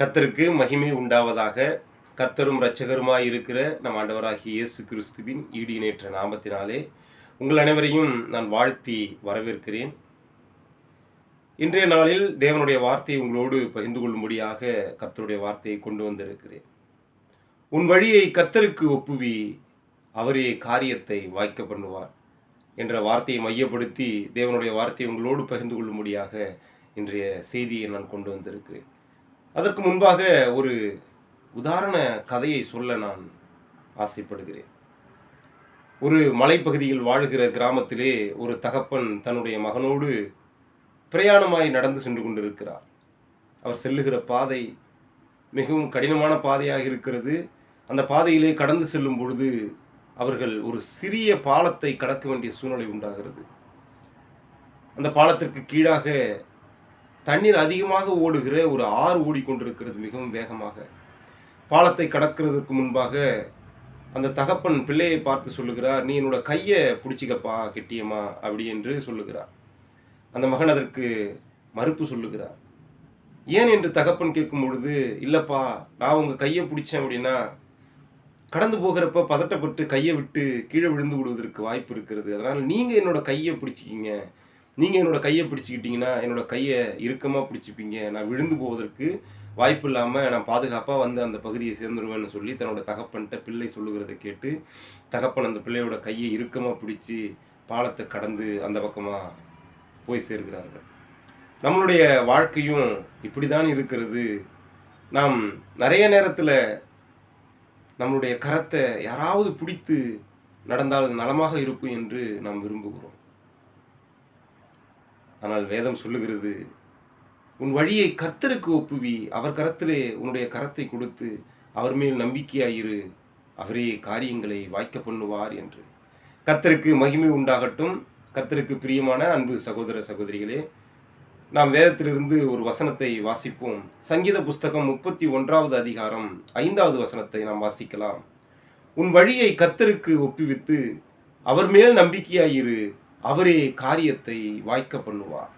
கர்த்தருக்கு மகிமை உண்டாவதாக. கர்த்தரும் இரட்சகருமாய் இருக்கிற நம் ஆண்டவராகிய இயேசு கிறிஸ்துவின் ஈடு இணையற்ற நாமத்தினாலே உங்கள் அனைவரையும் நான் வாழ்த்தி வரவேற்கிறேன். இன்றைய நாளில் தேவனுடைய வார்த்தையை உங்களோடு பகிர்ந்து கொள்ளும்படியாக கர்த்தருடைய வார்த்தையை கொண்டு வந்திருக்கிறேன். உன் வழியை கர்த்தருக்கு ஒப்புவி, அவரே காரியத்தை வாய்க்க பண்ணுவார் என்ற வார்த்தையை மையப்படுத்தி தேவனுடைய வார்த்தையை உங்களோடு பகிர்ந்து கொள்ளும்படியாக இன்றைய செய்தியை நான் கொண்டு வந்திருக்கிறேன். அதற்கு முன்பாக ஒரு உதாரண கதையை சொல்ல நான் ஆசைப்படுகிறேன். ஒரு மலைப்பகுதியில் வாழ்கிற கிராமத்திலே ஒரு தகப்பன் தன்னுடைய மகனோடு பிரயாணமாய் நடந்து சென்று கொண்டிருக்கிறார். அவர் செல்லுகிற பாதை மிகவும் கடினமான பாதையாக இருக்கிறது. அந்த பாதையிலே கடந்து செல்லும் பொழுது அவர்கள் ஒரு சிறிய பாலத்தை கடக்க வேண்டிய சூழ்நிலை உண்டாகிறது. அந்த பாலத்திற்கு கீழாக தண்ணீர் அதிகமாக ஓடுகிற ஒரு ஆறு ஓடிக்கொண்டிருக்கிறது மிகவும் வேகமாக. பாலத்தை கடக்கிறதுக்கு முன்பாக அந்த தகப்பன் பிள்ளையை பார்த்து சொல்லுகிறார், நீ என்னோட கையை பிடிச்சிக்கப்பா கெட்டியம்மா அப்படி என்று சொல்லுகிறார். அந்த மகன் அதற்கு மறுப்பு சொல்லுகிறார். ஏன் என்று தகப்பன் கேட்கும் பொழுது, இல்லப்பா நான் உங்கள் கையை பிடிச்சேன் அப்படின்னா கடந்து போகிறப்ப பதட்டப்பட்டு கையை விட்டு கீழே விழுந்து விடுவதற்கு வாய்ப்பு இருக்கிறது. அதனால் நீங்கள் என்னோட கையை பிடிச்சிக்கிங்க. நீங்கள் என்னோடய கையை பிடிச்சிக்கிட்டிங்கன்னா என்னோடய கையை இறுக்கமாக பிடிச்சிப்பீங்க. நான் விழுந்து போவதற்கு வாய்ப்பு இல்லாமல் நான் பாதுகாப்பாக வந்து அந்த பகுதியை சேர்ந்துருவேன்னு சொல்லி தன்னோட தகப்பன்கிட்ட பிள்ளை சொல்லுகிறதை கேட்டு தகப்பன் அந்த பிள்ளையோட கையை இறுக்கமாக பிடிச்சி பாலத்தை கடந்து அந்த பக்கமாக போய் சேர்கிறார்கள். நம்மளுடைய வாழ்க்கையும் இப்படி தான் இருக்கிறது. நாம் நிறைய நேரத்தில் நம்மளுடைய கரத்தை யாராவது பிடித்து நடந்தால் நலமாக இருக்கும் என்று நாம் விரும்புகிறோம். ஆனால் வேதம் சொல்லுகிறது, உன் வழியை கர்த்தருக்கு ஒப்புவி, அவர் கரத்திலே உன்னுடைய கரத்தை கொடுத்து அவர் மேல் நம்பிக்கையாயிரு, அவரே காரியங்களை வாய்க்க பண்ணுவார் என்று. கர்த்தருக்கு மகிமை உண்டாகட்டும். கர்த்தருக்கு பிரியமான அன்பு சகோதர சகோதரிகளே, நாம் வேதத்திலிருந்து ஒரு வசனத்தை வாசிப்போம். சங்கீத புஸ்தகம் 31வது அதிகாரம் 5வது வசனத்தை நாம் வாசிக்கலாம். உன் வழியை கர்த்தருக்கு ஒப்புவித்து அவர் மேல் நம்பிக்கையாயிரு, அவரே காரியத்தை வாய்க்க பண்ணுவார்.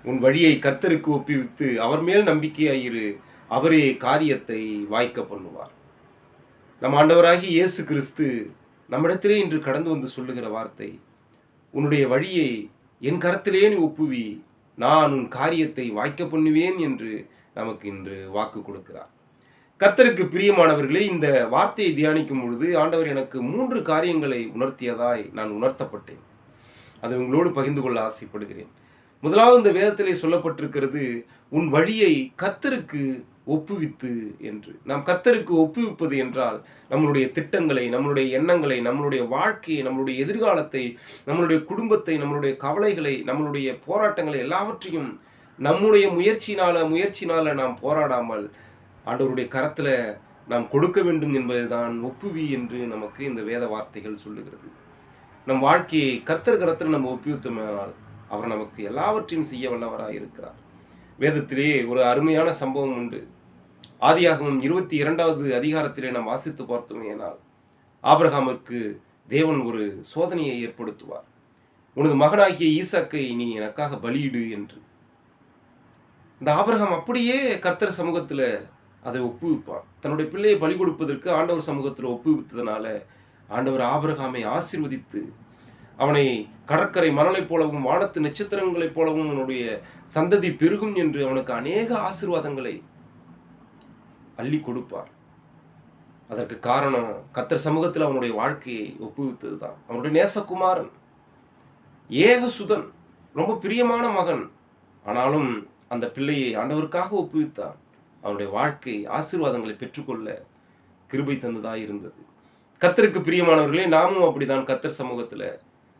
உன் வழியை கர்த்தருக்கு ஒப்புவித்து அவர் மேல் நம்பிக்கையாயிரு, அவரே காரியத்தை வாய்க்க பண்ணுவார். நம் ஆண்டவராகி இயேசு கிறிஸ்து நம்மிடத்திலே இன்று கடந்து வந்து சொல்லுகிற வார்த்தை, உன்னுடைய வழியை என் கரத்திலே நீ ஒப்புவி, நான் உன் காரியத்தை வாய்க்க பண்ணுவேன் என்று நமக்கு இன்று வாக்கு கொடுக்கிறார். கர்த்தருக்கு பிரியமானவர்களே, இந்த வார்த்தையை தியானிக்கும் பொழுது ஆண்டவர் எனக்கு 3 காரியங்களை உணர்த்தியதாய் நான் உணர்த்தப்பட்டேன். அதை உங்களோடு பகிர்ந்து கொள்ள ஆசைப்படுகிறேன். முதலாவது இந்த வேதத்திலே சொல்லப்பட்டிருக்கிறது, உன் வழியை கர்த்தருக்கு ஒப்புவித்து என்று. நாம் கர்த்தருக்கு ஒப்புவிப்பது என்றால் நம்மளுடைய திட்டங்களை, நம்மளுடைய எண்ணங்களை, நம்மளுடைய வாழ்க்கையை, நம்மளுடைய எதிர்காலத்தை, நம்மளுடைய குடும்பத்தை, நம்மளுடைய கவலைகளை, நம்மளுடைய போராட்டங்களை எல்லாவற்றையும் நம்முடைய முயற்சினால நாம் போராடாமல் ஆண்டவருடைய கரத்தில் நாம் கொடுக்க வேண்டும் என்பதுதான் ஒப்புவி என்று நமக்கு இந்த வேத வார்த்தைகள் சொல்லுகிறது. நம் வாழ்க்கையை கர்த்தர் கரத்தில் நம்ம ஒப்புவித்தோமானால் அவர் நமக்கு எல்லாவற்றையும் செய்ய வல்லவராக இருக்கிறார். வேதத்திலே ஒரு அருமையான சம்பவம் உண்டு. ஆதியாகமம் 22வது அதிகாரத்திலே நாம் வாசித்து பார்த்தோமேனால், ஆபிரகாமுக்கு தேவன் ஒரு சோதனையை ஏற்படுத்துவார். உனது மகனாகிய ஈசாக்கை நீ எனக்காக பலியிடு என்று. இந்த ஆபிரகாம் அப்படியே கர்த்தர் சமூகத்தில் அதை ஒப்புவிப்பான். தன்னுடைய பிள்ளையை பலி கொடுப்பதற்கு ஆண்டவர் சமூகத்தில் ஒப்புவித்ததுனால ஆண்டவர் ஆபிரகாமை ஆசீர்வதித்து அவனை கடற்கரை மணலைப் போலவும் வானத்து நட்சத்திரங்களைப் போலவும் அவனுடைய சந்ததி பெருகும் என்று அவனுக்கு அநேக ஆசீர்வாதங்களை அள்ளி கொடுப்பார். அதற்கு காரணம் கர்த்தர் சமூகத்தில் அவனுடைய வாழ்க்கையை ஒப்புவித்தது தான். அவனுடைய நேசகுமாரன், ஏகசுதன், ரொம்ப பிரியமான மகன். ஆனாலும் அந்த பிள்ளையை ஆண்டவருக்காக ஒப்புவித்தார். அவனுடைய வாழ்க்கை ஆசீர்வாதங்களை பெற்றுக்கொள்ள கிருபை தந்ததாக இருந்தது. கர்த்தருக்கு பிரியமானவர்களே, நாமும் அப்படிதான் கர்த்தர் சமூகத்தில்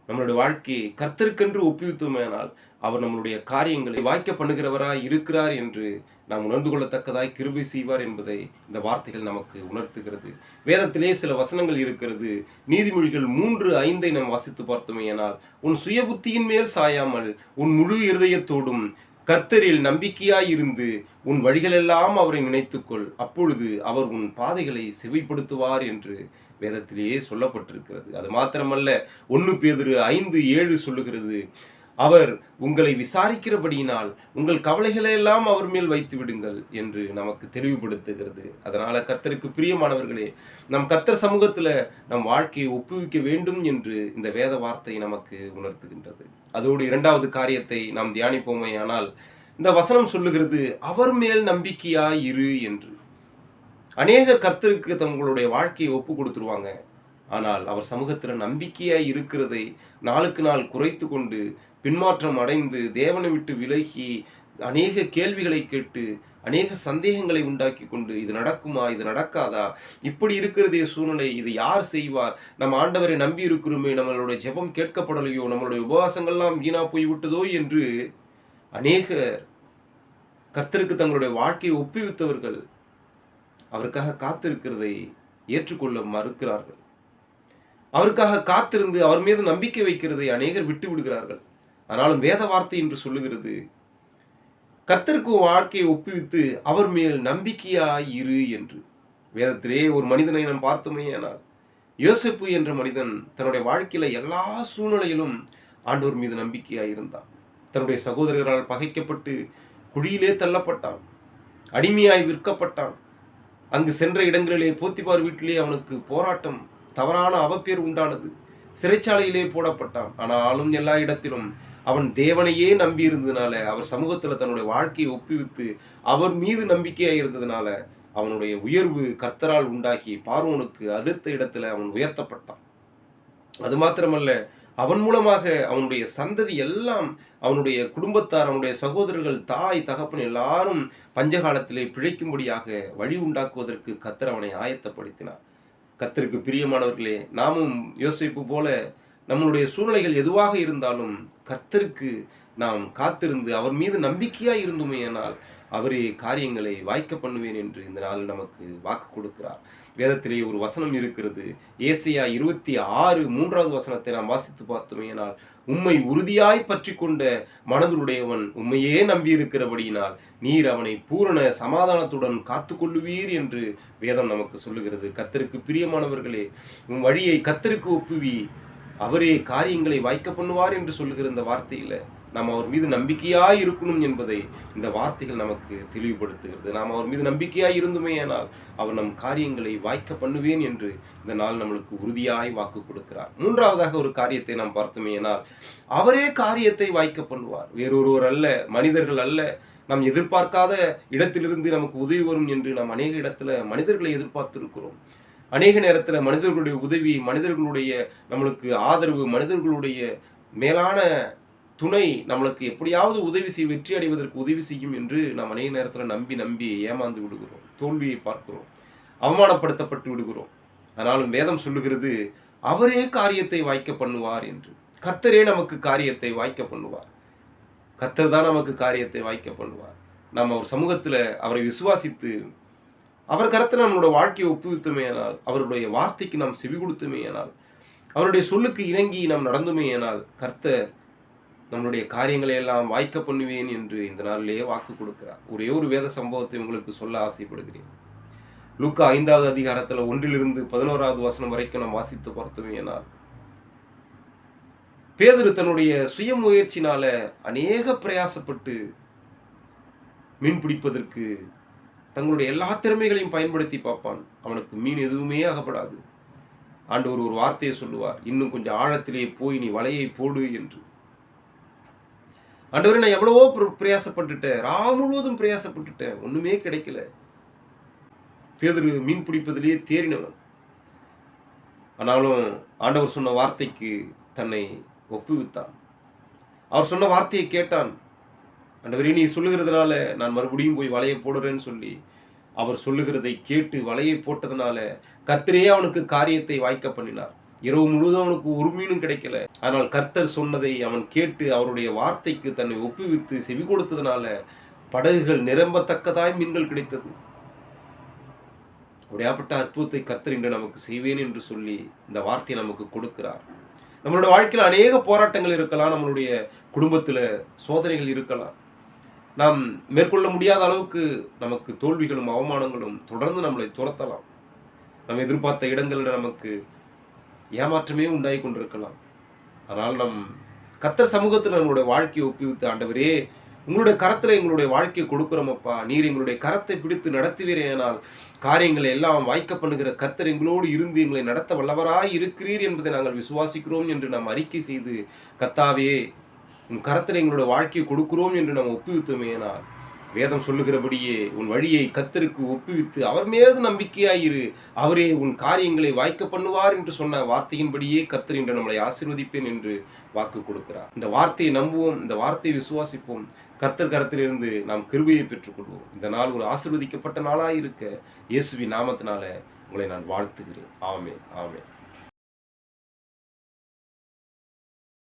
நம்மளுடைய வாழ்க்கையை கர்த்தருக்கென்று ஒப்புவித்தோமேனால் அவர் நம்மளுடைய காரியங்களை வாய்க்க பண்ணுகிறவராய் இருக்கிறார் என்று நாம் உணர்ந்து கொள்ளத்தக்கதாய் கிருபை செய்வார் என்பதை இந்த வார்த்தைகள் நமக்கு உணர்த்துகிறது. வேதத்திலே சில வசனங்கள் இருக்கிறது. நீதிமொழிகள் 3:5 நாம் வாசித்து பார்த்தோமேயானால், உன் சுய புத்தியின் மேல் சாயாமல் உன் முழு இருதயத்தோடும் கர்த்தரில் நம்பிக்கையாயிருந்து உன் வழிகளெல்லாம் அவரை நினைத்துக்கொள், அப்பொழுது அவர் உன் பாதைகளை செவிப்படுத்துவார் என்று வேதத்திலேயே சொல்லப்பட்டிருக்கிறது. அது மாத்திரமல்ல, 1 பேதுரு 5:7 சொல்லுகிறது, அவர் உங்களை விசாரிக்கிறபடியினால் உங்கள் கவலைகளை எல்லாம் அவர் மேல் வைத்து விடுங்கள் என்று நமக்கு தெளிவுபடுத்துகிறது. அதனால கர்த்தருக்கு பிரியமானவர்களே, நம் கர்த்தர் சமூகத்துல நம் வாழ்க்கையை ஒப்புவிக்க வேண்டும் என்று இந்த வேத வார்த்தை நமக்கு உணர்த்துகின்றது. அதோடு இரண்டாவது காரியத்தை நாம் தியானிப்போமேயானால், இந்த வசனம் சொல்லுகிறது, அவர் மேல் நம்பிக்கையாய் இரு என்று. அநேகர் கர்த்தருக்கு தங்களுடைய வாழ்க்கையை ஒப்பு கொடுத்துருவாங்க. ஆனால் அவர் சமூகத்துல நம்பிக்கையாய் இருக்கிறதை நாளுக்கு நாள் குறைத்து கொண்டு பின்மாற்றம் அடைந்து தேவனை விட்டு விலகி அநேக கேள்விகளை கேட்டு அநேக சந்தேகங்களை உண்டாக்கி கொண்டு இது நடக்குமா, இது நடக்காதா, இப்படி இருக்கிறதே சூழ்நிலை, இது யார் செய்வார், நம்ம ஆண்டவரை நம்பி இருக்கிறோமே, நம்மளுடைய ஜெபம் கேட்கப்படலையோ, நம்மளுடைய உபவாசங்கள்லாம் வீணா போய்விட்டதோ என்று அநேகர் கர்த்தருக்கு தங்களுடைய வாழ்க்கையை ஒப்புவித்தவர்கள் அவருக்காக காத்திருக்கிறதை ஏற்றுக்கொள்ள மறுக்கிறார்கள். அவருக்காக காத்திருந்து அவர் மீது நம்பிக்கை வைக்கிறதை அநேகர் விட்டு விடுகிறார்கள். ஆனாலும் வேத வார்த்தை என்று சொல்லுகிறது, கர்த்தருக்கு வாழ்க்கையை ஒப்புவித்து அவர் மேல் நம்பிக்கையாய் இரு என்று. வேதத்திலே ஒரு மனிதனை நாம் பார்த்தோமேயானால், யோசேப்பு என்ற மனிதன் தன்னுடைய வாழ்க்கையில எல்லா சூழ்நிலையிலும் ஆண்டவர் மீது நம்பிக்கையாய் இருந்தான். தன்னுடைய சகோதரர்களால் பகைக்கப்பட்டு குழியிலே தள்ளப்பட்டான், அடிமையாய் விற்கப்பட்டான். அங்கு சென்ற இடங்களிலே போத்திபார் வீட்டிலே அவனுக்கு போராட்டம், தவறான அவப்பேர் உண்டானது. சிறைச்சாலையிலே போடப்பட்டான். ஆனாலும் எல்லா இடத்திலும் அவன் தேவனையே நம்பி இருந்ததுனால, அவர் சமூகத்தில் தன்னுடைய வாழ்க்கையை ஒப்புவித்து அவர் மீது நம்பிக்கையாக இருந்ததுனால அவனுடைய உயர்வு கர்த்தரால் உண்டாகி பார்வோனுக்கு அடுத்த இடத்துல அவன் உயர்த்தப்பட்டான். அது மாத்திரமல்ல, அவன் மூலமாக அவனுடைய சந்ததி எல்லாம், அவனுடைய குடும்பத்தார், அவனுடைய சகோதரர்கள், தாய் தகப்பன் எல்லாரும் பஞ்சகாலத்திலே பிழைக்கும்படியாக வழி உண்டாக்குவதற்கு கர்த்தர் அவனை ஆயத்தப்படுத்தினார். கர்த்தருக்கு பிரியமானவர்களே, நாமும் யோசிப்பு போல நம்மளுடைய சூழ்நிலைகள் எதுவாக இருந்தாலும் கர்த்தருக்கு நாம் காத்திருந்து அவர் மீது நம்பிக்கையாக இருந்தோமேயானால் அவரே காரியங்களை வாய்க்க பண்ணுவேன் என்று இந்த நாள் நமக்கு வாக்கு கொடுக்கிறார். வேதத்திலே ஒரு வசனம் இருக்கிறது. ஏசாயா 26:3 வசனத்தை நாம் வாசித்து பார்த்தோமேயானால், உம்மை உறுதியாய் பற்றி கொண்ட மனதுடையவன் உம்மையே நம்பியிருக்கிறபடியினால் நீர் அவனை பூரண சமாதானத்துடன் காத்து கொள்ளுவீர் என்று வேதம் நமக்கு சொல்லுகிறது. கர்த்தருக்கு பிரியமானவர்களே, உம் வழியை கர்த்தருக்கு ஒப்புவி, அவரே காரியங்களை வாய்க்க பண்ணுவார் என்று சொல்லுகிற இந்த வார்த்தையில நாம் அவர் மீது நம்பிக்கையாய் இருக்கணும் என்பதை இந்த வார்த்தைகள் நமக்கு தெளிவுபடுத்துகிறது. நாம் அவர் மீது நம்பிக்கையாய் இருந்துமேயானால் அவர் நம் காரியங்களை வாய்க்க பண்ணுவேன் என்று இந்த நாள் நம்மளுக்கு உறுதியாய் வாக்கு கொடுக்கிறார். மூன்றாவதாக ஒரு காரியத்தை நாம் பார்த்தோமேயானால், அவரே காரியத்தை வாய்க்க பண்ணுவார். வேறொருவர் அல்ல, மனிதர்கள் அல்ல. நாம் எதிர்பார்க்காத இடத்திலிருந்து நமக்கு உதவி வரும் என்று நாம் அநேக இடத்துல மனிதர்களை எதிர்பார்த்திருக்கிறோம். அநேக நேரத்தில் மனிதர்களுடைய உதவி, மனிதர்களுடைய நம்மளுக்கு ஆதரவு, மனிதர்களுடைய மேலான துணை நம்மளுக்கு எப்படியாவது உதவி செய்ய, வெற்றி அடைவதற்கு உதவி செய்யும் என்று நாம் அநேக நேரத்தில் நம்பி ஏமாந்து விடுகிறோம், தோல்வியை பார்க்கிறோம், அவமானப்படுத்தப்பட்டு விடுகிறோம். ஆனாலும் வேதம் சொல்லுகிறது, அவரே காரியத்தை வாய்க்க பண்ணுவார் என்று. கர்த்தரே நமக்கு காரியத்தை வாய்க்க பண்ணுவார். கர்த்தர் தான் நமக்கு காரியத்தை வாய்க்க பண்ணுவார். நாம் அவர் சமூகத்தில் அவரை விசுவாசித்து அவர் கருத்தில் நம்மளோட வாழ்க்கையை ஒப்புவித்துமேயானால், அவருடைய வார்த்தைக்கு நாம் செவி கொடுத்துமேயானால், அவருடைய சொல்லுக்கு இணங்கி நாம் நடந்துமேயானால் கர்த்தர் நம்மளுடைய காரியங்களை எல்லாம் வாய்க்க பண்ணுவேன் என்று இந்த நாளிலேயே வாக்கு கொடுக்கிறார். ஒரே ஒரு வேத சம்பவத்தை உங்களுக்கு சொல்ல ஆசைப்படுகிறேன். லூக்கா 5வது அதிகாரத்தில் 1-11 வசனம் வரைக்கும் நாம் வாசித்து பார்த்தோமேயானால், பேதுரு தன்னுடைய சுய முயற்சினால அநேக பிரயாசப்பட்டு மீன் பிடிப்பதற்கு தங்களுடைய எல்லா திறமைகளையும் பயன்படுத்தி பார்ப்பான். அவனுக்கு மீன் எதுவுமே அகப்படாது. ஆண்டவர் ஒரு வார்த்தையை சொல்லுவார், இன்னும் கொஞ்சம் ஆழத்திலே போய் நீ வலையை போடு என்று. ஆண்டவரே, நான் எவ்வளவோ பிரயாசப்பட்டுட்டேன், முழுவதும் பிரயாசப்பட்டுட்டேன், ஒண்ணுமே கிடைக்கல. பேதுரு மீன் பிடிப்பதிலேயே தேறினவன். ஆனாலும் ஆண்டவர் சொன்ன வார்த்தைக்கு தன்னை ஒப்புவித்தான். அவர் சொன்ன வார்த்தையை கேட்டான். ஆண்டவரே, நீ சொல்லுகிறதுனால நான் மறுபடியும் போய் வலையை போடுறேன்னு சொல்லி அவர் சொல்லுகிறதை கேட்டு வலையை போட்டதுனால கர்த்தரே அவனுக்கு காரியத்தை வாய்க்க பண்ணினார். இரவு முழுவதும் அவனுக்கு ஒரு மீனும் கிடைக்கல. ஆனால் கர்த்தர் சொன்னதை அவன் கேட்டு அவருடைய வார்த்தைக்கு தன்னை ஒப்புவித்து செவி கொடுத்ததுனால படகுகள் நிரம்பத்தக்கதாய் மீன்கள் கிடைத்தது. அப்படியாப்பட்ட அற்புதத்தை கர்த்தர் இன்று நமக்கு செய்வேன் என்று சொல்லி இந்த வார்த்தையை நமக்கு கொடுக்கிறார். நம்மளோட வாழ்க்கையில் அநேக போராட்டங்கள் இருக்கலாம், நம்மளுடைய குடும்பத்தில் சோதனைகள் இருக்கலாம், நாம் மேற்கொள்ள முடியாத அளவுக்கு நமக்கு தோல்விகளும் அவமானங்களும் தொடர்ந்து நம்மளை துரத்தலாம். நம்ம எதிர்பார்த்த இடங்களில் நமக்கு ஏமாற்றமே உண்டாகி கொண்டிருக்கலாம். ஆனால் நம் கர்த்தர் சமூகத்தில் நம்மளுடைய வாழ்க்கையை ஒப்புவித்து, ஆண்டவரே உங்களுடைய கரத்துல எங்களுடைய வாழ்க்கையை கொடுக்கிறோமப்பா. நீர் எங்களுடைய கரத்தை பிடித்து நடத்துவீரேயானால் காரியங்களை எல்லாம் வாய்க்க பண்ணுகிற கர்த்தர் எங்களோடு இருந்து எங்களை நடத்த வல்லவராய் இருக்கிறீர் என்பதை நாங்கள் விசுவாசிக்கிறோம் என்று நாம் அறிக்கை செய்து, கர்த்தாவே உன் கரத்தில் எங்களுடைய வாழ்க்கையை கொடுக்கிறோம் என்று நாம் ஒப்புவித்தோமேயானால், வேதம் சொல்லுகிறபடியே உன் வழியை கர்த்தருக்கு ஒப்புவித்து அவர் மீது நம்பிக்கையாயிரு, அவரே உன் காரியங்களை வாய்க்க பண்ணுவார் என்று சொன்ன வார்த்தையின்படியே கர்த்தர் என்று நம்மளை ஆசீர்வதிப்பேன் என்று வாக்கு கொடுக்கிறார். இந்த வார்த்தையை நம்புவோம், இந்த வார்த்தையை விசுவாசிப்போம். கர்த்தர் கரத்திலிருந்து நாம் கிருபையை பெற்றுக்கொள்வோம். இந்த நாள் ஒரு ஆசீர்வதிக்கப்பட்ட நாளாக இருக்க இயேசுவின் நாமத்தினால உங்களை நான் வாழ்த்துகிறேன். ஆமென், ஆமென்.